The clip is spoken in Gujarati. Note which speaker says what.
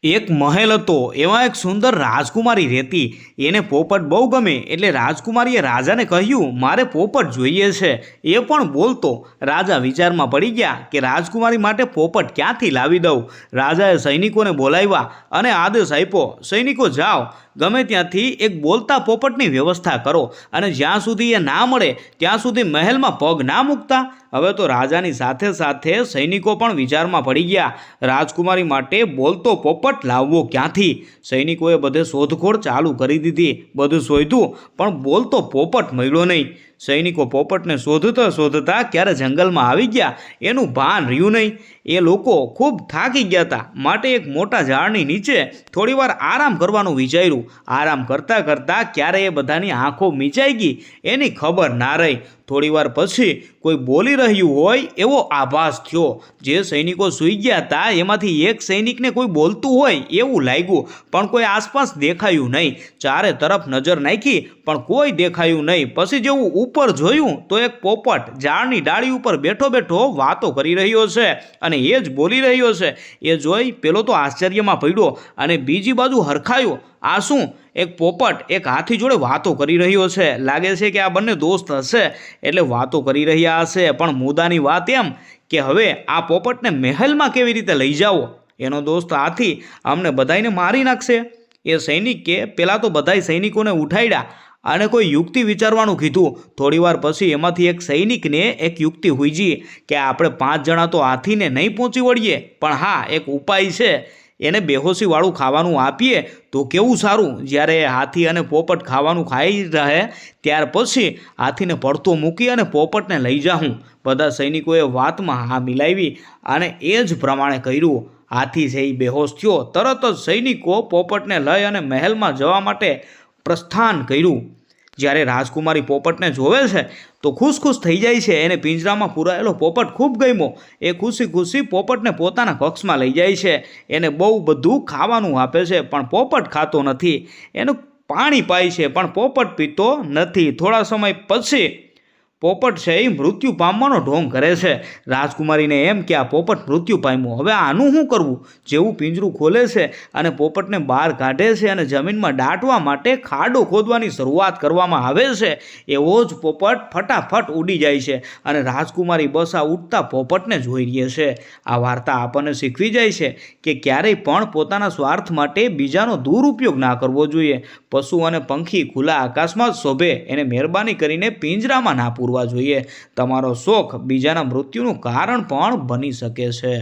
Speaker 1: એક મહેલ હતો, એમાં એક સુંદર રાજકુમારી રહેતી. એને પોપટ બહુ ગમે એટલે રાજકુમારીએ રાજાને કહ્યું, મારે પોપટ જોઈએ છે. એ પણ બોલતો. રાજા વિચારમાં પડી ગયા કે રાજકુમારી માટે પોપટ ક્યાંથી લાવી દઉં. રાજાએ સૈનિકોને બોલાવ્યા અને આદેશ આપ્યો, સૈનિકો જાઓ, ગમે ત્યાંથી એક બોલતા પોપટની વ્યવસ્થા કરો અને જ્યાં સુધી એ ના મળે ત્યાં સુધી મહેલમાં પગ ના મૂકતા. હવે તો રાજાની સાથે સાથે સૈનિકો પણ વિચારમાં પડી ગયા, રાજકુમારી માટે બોલતો પોપટ લાવવો ક્યાંથી. સૈનિકોએ બધે શોધખોળ ચાલુ કરી દીધી. બધું શોધ્યું પણ બોલતો પોપટ મળ્યો નહીં. સૈનિકો પોપટને શોધતા શોધતા ક્યારે જંગલમાં આવી ગયા એનું ભાન રહ્યું નહીં. એ લોકો ખૂબ થાકી ગયા હતા, માટે એક મોટા ઝાડની નીચે થોડીવાર આરામ કરવાનું વિચાર્યું. આરામ કરતાં કરતાં ક્યારે એ બધાની આંખો મીચાઈ ગઈ એની ખબર ના રહી. થોડીવાર પછી કોઈ બોલી રહ્યું હોય એવો આભાસ થયો. જે સૈનિકો સૂઈ ગયા હતા એમાંથી એક સૈનિકને કોઈ બોલતું હોય એવું લાગ્યું, પણ કોઈ આસપાસ દેખાયું નહીં. ચારે તરફ નજર નાખી પણ કોઈ દેખાયું નહીં. પછી જેવું ઉપર જોયું તો એક પોપટ ઝાડની ડાળી ઉપર બેઠો બેઠો વાતો કરી રહ્યો છે અને એ જ બોલી રહ્યો છે. એ જોઈ પેલો તો આશ્ચર્યમાં પડ્યો અને બીજી બાજુ હરખાયો. આ શું? એક પોપટ એક હાથી જોડે વાતો કરી રહ્યો છે. લાગે છે કે આ બંને દોસ્ત હશે એટલે વાતો કરી રહ્યા હશે. પણ મુદ્દાની વાત એમ કે હવે આ પોપટને મહેલમાં કેવી રીતે લઈ જાવો? એનો દોસ્ત હાથી અમને બધાને મારી નાખશે. એ સૈનિકે પહેલાં તો બધાય સૈનિકોને ઉઠાડ્યા અને કોઈ યુક્તિ વિચારવાનું કીધું. થોડીવાર પછી એમાંથી એક સૈનિકને એક યુક્તિ સૂઝી કે આપણે 5 જણા તો હાથીને નહીં પહોંચી વળીએ, પણ હા, એક ઉપાય છે. એને બેહોશીવાળું ખાવાનું આપીએ તો કેવું સારું. જ્યારે હાથી અને પોપટ ખાવાનું ખાઈ રહે ત્યાર પછી હાથીને પડતો મૂકી અને પોપટને લઈ જાઉં. બધા સૈનિકોએ વાતમાં હા મિલાવી અને એ જ પ્રમાણે કર્યું. હાથી છે એ બેહોશ થયો. તરત જ સૈનિકો પોપટને લઈ અને મહેલમાં જવા માટે પ્રસ્થાન કર્યું. જ્યારે રાજકુમારી પોપટને જોવે છે તો ખુશ થઈ જાય છે. એને પિંજરામાં પૂરાયેલો પોપટ ખૂબ ગમ્યો. એ ખુશી પોપટને પોતાના કક્ષમાં લઈ જાય છે. એને બહુ બધું ખાવાનું આપે છે પણ પોપટ ખાતો નથી. એનું પાણી પાય છે પણ પોપટ પીતો નથી. થોડા સમય પછી પોપટ છે એ મૃત્યુ પામવાનો ઢોંગ કરે છે. રાજકુમારીને એમ કે આ પોપટ મૃત્યુ પામ્યો, હવે આનું શું કરવું? જેવું પિંજરું ખોલે છે અને પોપટને બહાર કાઢે છે અને જમીનમાં દાટવા માટે ખાડો ખોદવાની શરૂઆત કરવામાં આવે છે, એવો જ પોપટ ફટાફટ ઉડી જાય છે અને રાજકુમારી બસ આ ઉડતા પોપટને જોઈ રહી છે. આ વાર્તા આપણને શીખવી જાય છે કે ક્યારેય પણ પોતાના સ્વાર્થ માટે બીજાનો દુરુપયોગ ના કરવો જોઈએ. પશુ અને પંખી ખુલ્લા આકાશમાં જ શોભે, એને મહેરબાની કરીને પિંજરામાં ના પૂરવા જોઈએ. તમારો શોખ બીજાના મૃત્યુનું કારણ પણ બની શકે છે.